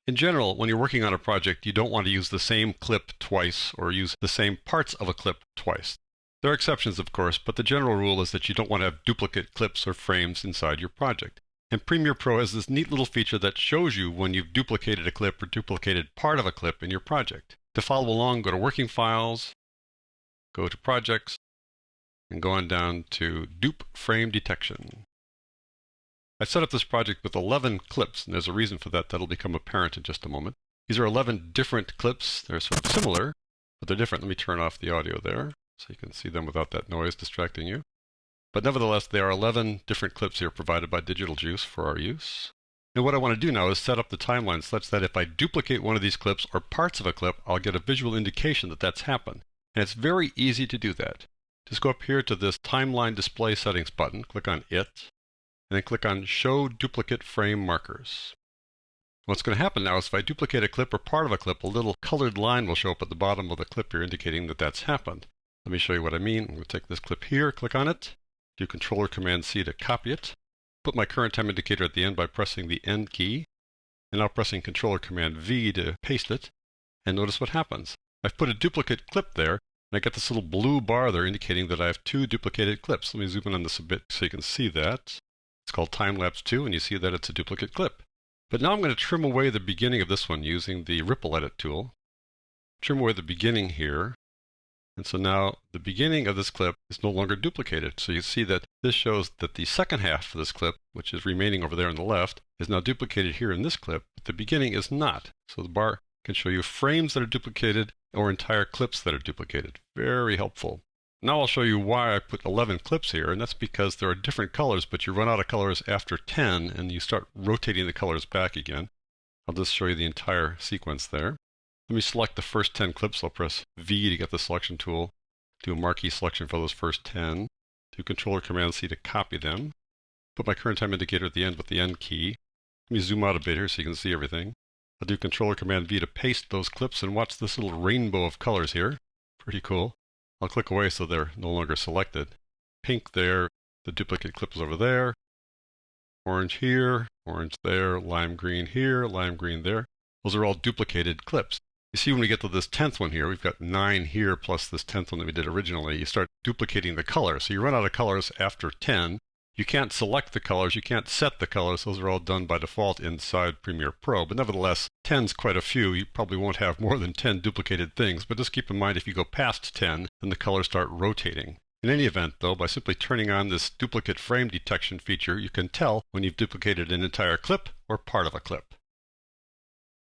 In general, when you're working on a project, you don't want to use the same clip twice or use the same parts of a clip twice. There are exceptions, of course, but the general rule is that you don't want to have duplicate clips or frames inside your project. And Premiere Pro has this neat little feature that shows you when you've duplicated a clip or duplicated part of a clip in your project. To follow along, go to Working Files, go to Projects, and go on down to Dupe Frame Detection. I set up this project with 11 clips, and there's a reason for that that'll become apparent in just a moment. These are 11 different clips. They're sort of similar, but they're different. Let me turn off the audio there so you can see them without that noise distracting you. But nevertheless, there are 11 different clips here provided by Digital Juice for our use. And what I want to do now is set up the timeline such that if I duplicate one of these clips or parts of a clip, I'll get a visual indication that that's happened. And it's very easy to do that. Just go up here to this Timeline Display Settings button, click on it, and then click on Show Duplicate Frame Markers. What's going to happen now is if I duplicate a clip or part of a clip, a little colored line will show up at the bottom of the clip here indicating that that's happened. Let me show you what I mean. I'm going to take this clip here, click on it, do Control or Command C to copy it, put my current time indicator at the end by pressing the End key, and now pressing Control or Command V to paste it, and notice what happens. I've put a duplicate clip there, and I get this little blue bar there indicating that I have two duplicated clips. Let me zoom in on this a bit so you can see that. It's called Time-Lapse 2, and you see that it's a duplicate clip. But now I'm going to trim away the beginning of this one using the Ripple Edit tool. Trim away the beginning here. And so now the beginning of this clip is no longer duplicated. So you see that this shows that the second half of this clip, which is remaining over there on the left, is now duplicated here in this clip, but the beginning is not. So the bar can show you frames that are duplicated or entire clips that are duplicated. Very helpful. Now I'll show you why I put 11 clips here, and that's because there are different colors, but you run out of colors after 10, and you start rotating the colors back again. I'll just show you the entire sequence there. Let me select the first 10 clips. I'll press V to get the selection tool, do a marquee selection for those first 10, do Control or Command C to copy them, put my current time indicator at the end with the End key. Let me zoom out a bit here so you can see everything. I'll do Control or Command V to paste those clips and watch this little rainbow of colors here. Pretty cool. I'll click away so they're no longer selected. Pink there, the duplicate clip is over there. Orange here, orange there, lime green here, lime green there. Those are all duplicated clips. You see when we get to this 10th one here, we've got 9 here plus this 10th one that we did originally. You start duplicating the color. So you run out of colors after 10. You can't select the colors, you can't set the colors. Those are all done by default inside Premiere Pro. But nevertheless, 10's quite a few. You probably won't have more than 10 duplicated things. But just keep in mind if you go past 10, then the colors start rotating. In any event, though, by simply turning on this duplicate frame detection feature, you can tell when you've duplicated an entire clip or part of a clip.